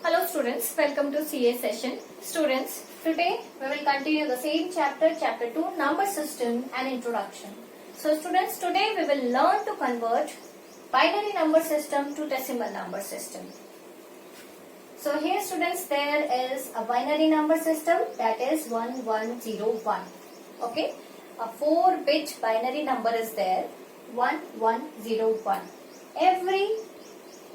Hello students, welcome to CA session. Students, today we will continue the same chapter, chapter 2, number system and introduction. So students, today we will learn to convert binary number system to decimal number system. So here students, there is a binary number system that is 1101. Okay, a 4-bit binary number is there, 1101. Every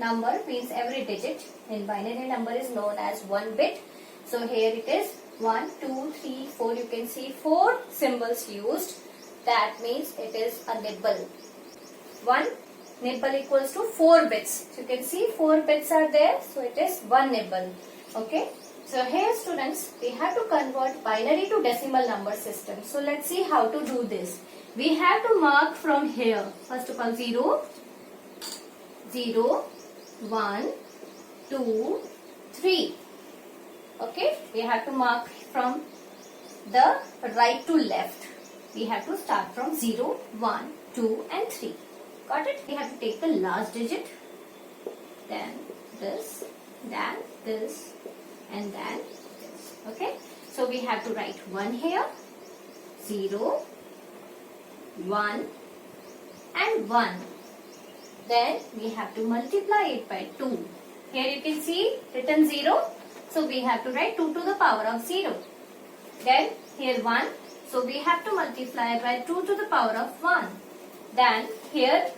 number means every digit in binary number is known as 1 bit. So here it is 1, 2, 3, 4. You can see 4 symbols used. That means it is a nibble. 1 nibble equals to 4 bits. So you can see 4 bits are there. So it is 1 nibble. Okay. So here students, we have to convert binary to decimal number system. So let's see how to do this. We have to mark from here. First of all 0, 0, 1, 2, 3. Okay, we have to mark from the right to left. We have to start from 0, 1, 2 and 3. Got it? We have to take the last digit, then this, then this and then this. Okay, so we have to write 1 here, 0, 1 and 1. Then we have to multiply it by 2. Here you can see written 0. So we have to write 2 to the power of 0. Then here 1. So we have to multiply by 2 to the power of 1. Then here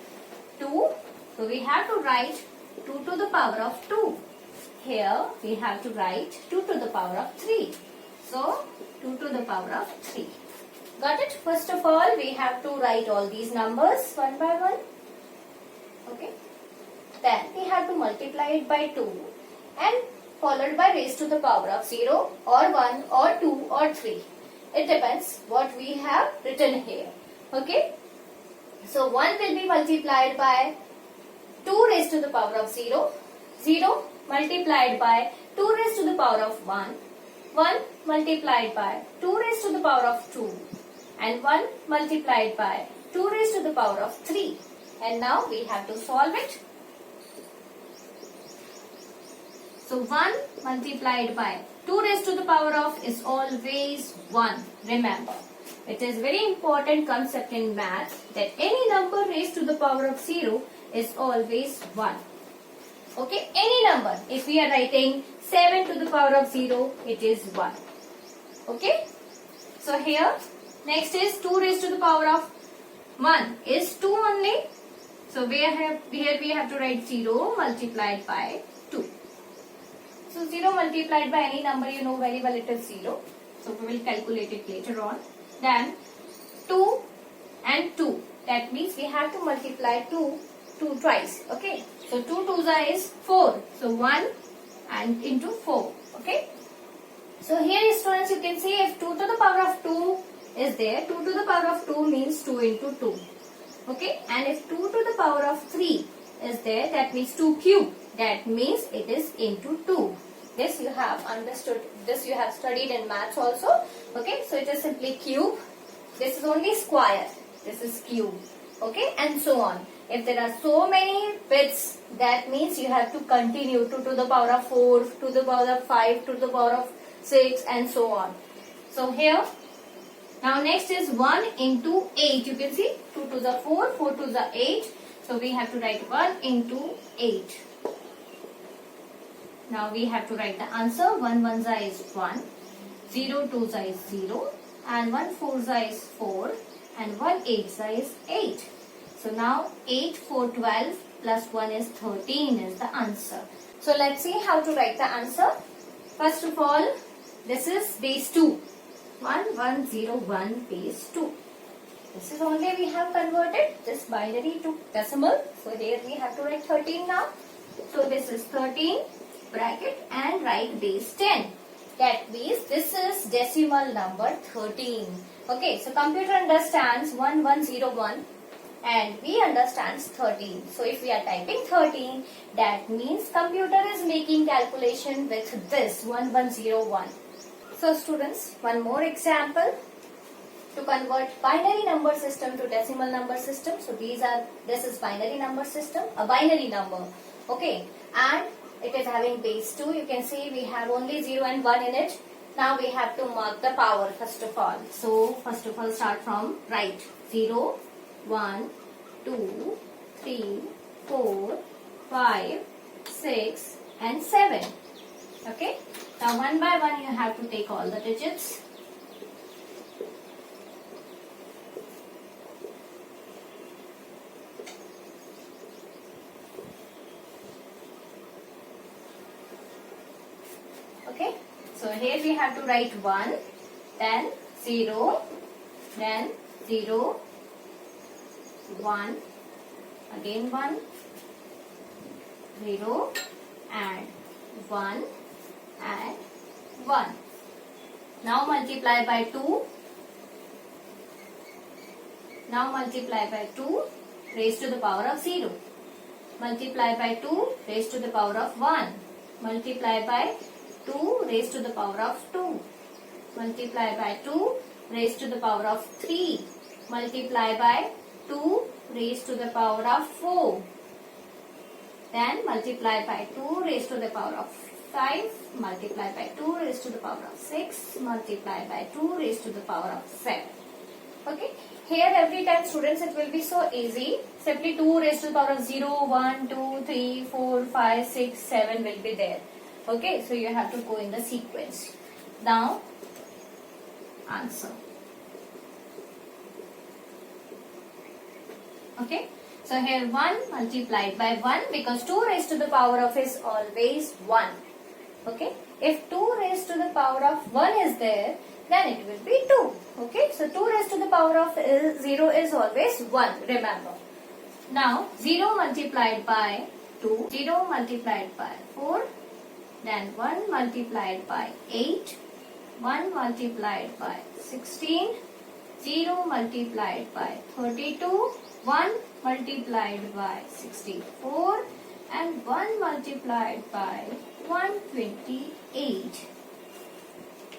2. So we have to write 2 to the power of 2. Here we have to write 2 to the power of 3. So 2 to the power of 3. Got it? First of all, we have to write all these numbers one by one. Okay. Then we have to multiply it by 2 and followed by raised to the power of 0 or 1 or 2 or 3. It depends what we have written here. Okay. So 1 will be multiplied by 2 raised to the power of 0. 0 multiplied by 2 raised to the power of 1. 1 multiplied by 2 raised to the power of 2. And 1 multiplied by 2 raised to the power of 3. And now we have to solve it. So 1 multiplied by 2 raised to the power of is always 1. Remember, it is very important concept in math that any number raised to the power of 0 is always 1. Okay, any number. If we are writing 7 to the power of 0, it is 1. Okay, so here next is 2 raised to the power of 1 is 2 only. So here we have to write 0 multiplied by 2. So 0 multiplied by any number, you know very well it is 0. So we will calculate it later on. Then 2 and 2. That means we have to multiply 2 twice. Okay. So 2 2s is 4. So 1 and into 4. Okay. So here students, you can see if 2 to the power of 2 is there, 2 to the power of 2 means 2 into 2. Okay, and if 2 to the power of 3 is there, that means 2 cube. That means it is into 2. This you have understood. This you have studied in maths also. Okay, so it is simply cube. This is only square. This is cube. Okay, and so on. If there are so many bits, that means you have to continue 2 to the power of 4, 2 to the power of 5, 2 to the power of 6 and so on. So here, now next is 1 into 8. You can see 2 to the 4, 4 to the 8. So we have to write 1 into 8. Now we have to write the answer. 1 1 is 1, 0 2 is 0 and 1 4 is 4 and 1 8 is 8. So now 8 4 12 plus 1 is 13 is the answer. So let's see how to write the answer. First of all, this is base 2. 1101 base 2. This is only we have converted this binary to decimal. So here we have to write 13 now. So this is 13 bracket and write base 10. That means this is decimal number 13. Okay, so computer understands 1101 and we understands 13. So if we are typing 13, that means computer is making calculation with this 1101. So students, one more example to convert binary number system to decimal number system. So this is binary number system, a binary number. Okay, and it is having base 2. You can see we have only 0 and 1 in it. Now we have to mark the power first of all. So first of all start from right. 0, 1, 2, 3, 4, 5, 6 and 7. Okay. Now one by one you have to take all the digits. Okay. So here we have to write 1, then 0, then 0, 1, again 1, 0 and 1 and 1. Now multiply by 2. Now multiply by 2 raised to the power of 0. Multiply by 2 raised to the power of 1. Multiply by 2 raised to the power of 2. Multiply by 2 raised to the power of 3. Multiply by 2 raised to the power of 4. Then multiply by 2 raised to the power of 5. Multiply by 2 raised to the power of 6. Multiply by 2 raised to the power of 7. Okay. Here every time students it will be so easy. Simply 2 raised to the power of 0, 1, 2, 3, 4, 5, 6, 7 will be there. Okay, so you have to go in the sequence. Now, answer. Okay, so here 1 multiplied by 1 because 2 raised to the power of is always 1. Okay, if 2 raised to the power of 1 is there, then it will be 2. Okay, so 2 raised to the power of 0 is always 1, remember. Now, 0 multiplied by 2, 0 multiplied by 4, then 1 multiplied by 8, 1 multiplied by 16, 0 multiplied by 32, 1 multiplied by 64 and 1 multiplied by 128.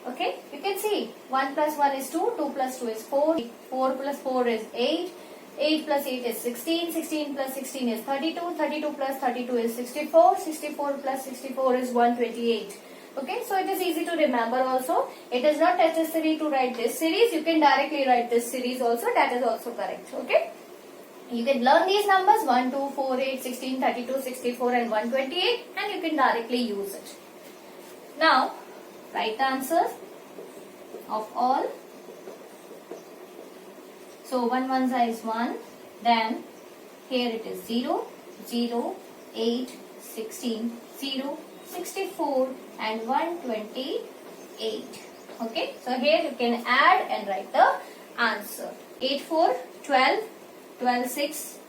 Okay, you can see 1 plus 1 is 2, 2 plus 2 is 4, 4 plus 4 is 8, 8 plus 8 is 16, 16 plus 16 is 32, 32 plus 32 is 64, 64 plus 64 is 128. Okay, so it is easy to remember also. It is not necessary to write this series. You can directly write this series also. That is also correct. Okay. You can learn these numbers 1, 2, 4, 8, 16, 32, 64 and 128 and you can directly use it. Now, write the answers of all. So 1 1 is 1, then here it is 0, 0, 8, 16, 0, 64 and 128. Okay, so here you can add and write the answer. 8 4, 12, 12 6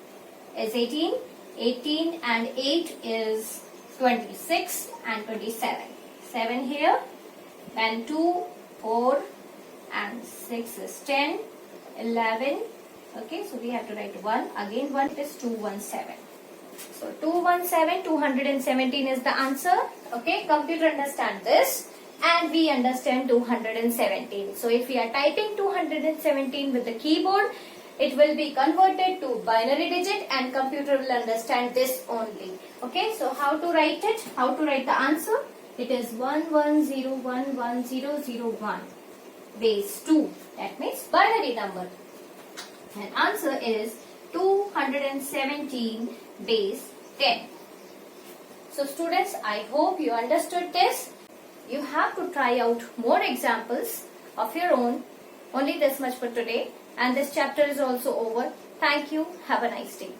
is 18, 18 and 8 is 26 and 27. 7 here, then 2, 4 and 6 is 10, 11. Okay, so we have to write 1. Again 1 it is 217. So 217, 217 is the answer. Okay, computer understand this and we understand 217. So if we are typing 217 with the keyboard, it will be converted to binary digit and computer will understand this only. Okay, so how to write it? How to write the answer? It is 11011001 base 2. That means binary number. And answer is 217 base 10. So students, I hope you understood this. You have to try out more examples of your own. Only this much for today. And this chapter is also over. Thank you. Have a nice day.